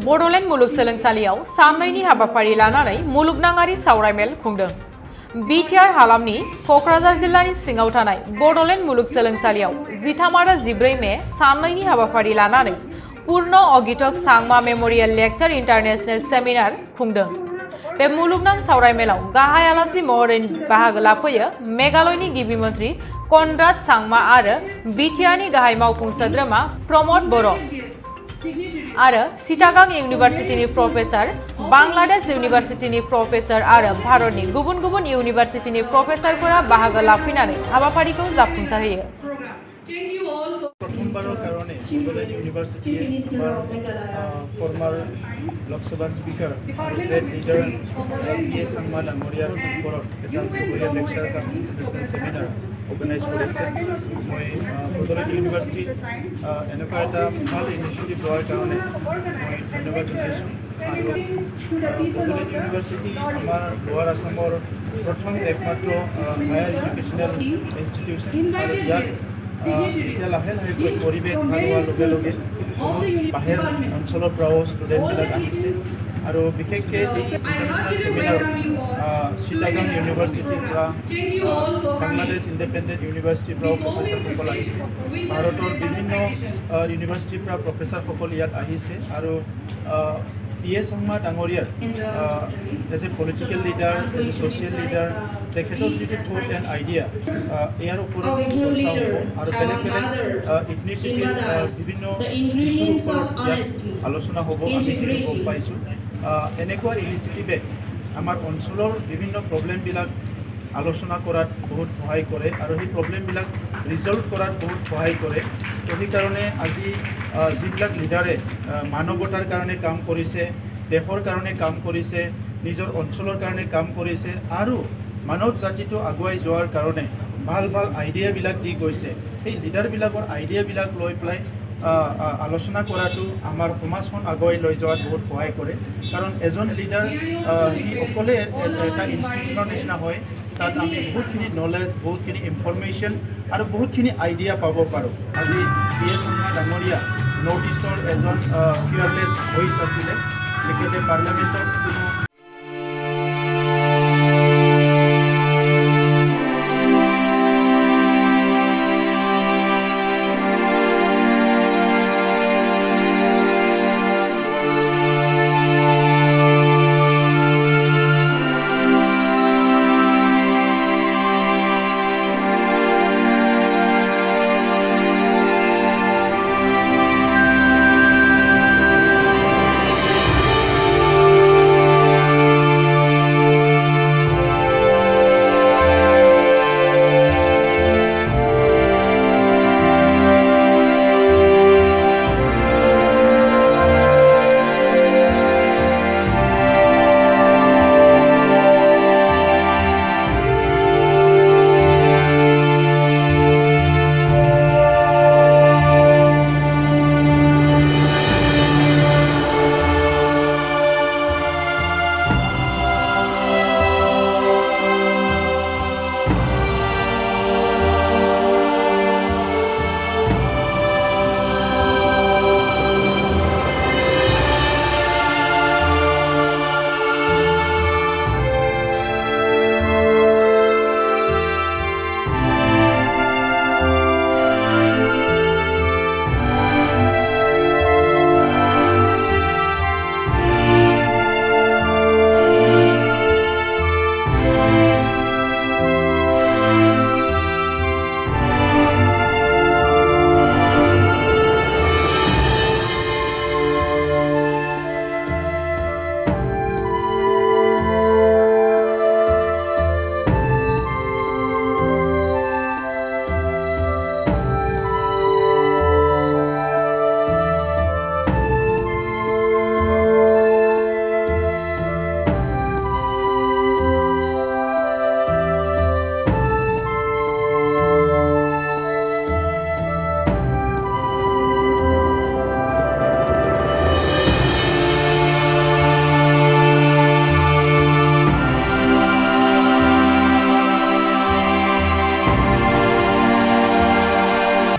बड'ल मुलुगसोलोंसालियाव साननैनि हाबाफारि लानानै मुलुगनाङारि सावरायमेल खुंदों। बिटिआर हालामनि क'क्राझार जिल्लानि सिङाव थानाय बड'ल मुलुगसोलोंसालियाव 13 आरो 14 मे साननैनि हाबाफारि लानानै पूर्ण अगितक Sangma memorial lecture international seminar खुंदों। बे मुलुगनां सावरायमेलाव गाहाय आलासि महरै बाहागो लाफैयो मेघालयनि गिबि मन्त्रि कनराड सांमा आरो बिटिआरनि गाहाय मावफुं सोद्रोमा प्रमद बर' आरो चिटागां इउनिभार्सिटिनि प्रफेसर, बांलादेश इउनिभार्सिटिनि प्रफेसर आरो भारतनि गुबुन गुबुन इउनिभार्सिटिनि प्रफेसरफोरा बाहागो लाफैनानै हाबाफारिखौ जाफुंसारहोयो। प्रथमबारों कारण Bodoland university former Lok Sabha speaker state leader P Sangma डांगरियार मेमोरियल लेक्चर का इंटरनेशनल सेमिनार ऑर्गेनाइज करेছে। मैं बड'ल यूनिवर्सिटी এনেকুৱা এটা ভাল ইনিচিয়েটিভ লোৱাৰ কাৰণে মই ধন্যবাদ জনাইছোঁ। আৰু বড'ল ইউনিভাৰ্চিটি আমাৰ লোৱাৰ আসামৰ প্ৰথম একমাত্ৰ হায়াৰ এডুকেশ্যনেল ইনষ্টিটিউশ্যন আৰু ইয়াত এতিয়া লাহে লাহেকৈ পৰিৱেশ ভাল হোৱাৰ লগে লগে বাহিৰ অঞ্চলৰ পৰাও ষ্টুডেণ্টবিলাক আহিছে আৰু বিশেষকৈ এই ইণ্টাৰনেশ্যনেল চেমিনাৰত চিটাগাং ইউনিভাৰ্চিটিৰ পৰা বাংলাদেশ ইণ্ডিপেণ্ডেণ্ট ইউনিভাৰ্চিটিৰ পৰাও প্ৰফেচাৰসকল আহিছে। ভাৰতৰ বিভিন্ন ইউনিভাৰ্চিটিৰ পৰা প্ৰফেচাৰসকল ইয়াত আহিছে আৰু পি সংমা ডাঙৰীয়াৰ as a political leader, as a social leader, তেখেতৰ যিটো থট এণ্ড আইডিয়া ইয়াৰ ওপৰত চৰ্চা হ'ব আৰু বেলেগ বেলেগ ইথনিচিটিৰ বিভিন্ন ইছ্যুৰ ওপৰত ইয়াত আলোচনা হ'ব। আমি যিটো গম পাইছোঁ এনেকুৱা ইনিচিয়েটিভে আমাৰ অঞ্চলৰ বিভিন্ন প্ৰব্লেমবিলাক আলোচনা কৰাত বহুত সহায় কৰে আৰু সেই প্ৰব্লেমবিলাক ৰিজল্ভ কৰাত বহুত সহায় কৰে। তো সেইকাৰণে আজি যিবিলাক লিডাৰে মানৱতাৰ কাৰণে কাম কৰিছে, দেশৰ কাৰণে কাম কৰিছে, নিজৰ অঞ্চলৰ কাৰণে কাম কৰিছে আৰু মানৱ জাতিটো আগুৱাই যোৱাৰ কাৰণে ভাল ভাল আইডিয়াবিলাক দি গৈছে, সেই লিডাৰবিলাকৰ আইডিয়াবিলাক লৈ পেলাই আলোচনা কৰাটো আমাৰ সমাজখন আগুৱাই লৈ যোৱাত বহুত সহায় কৰে। কাৰণ এজন লিডাৰ সি অকলে এটা ইনষ্টিটিউশ্যনৰ নিচিনা হয়, তাত আমি বহুতখিনি নলেজ, বহুতখিনি ইনফৰমেশ্যন আৰু বহুতখিনি আইডিয়া পাব পাৰোঁ। আজি পি সংমা ডাঙৰীয়া নৰ্থ ইষ্টৰ এজন ফিয়াৰলেছ ভইচ আছিলে। তেখেতে পাৰ্লিয়ামেণ্টত কোনো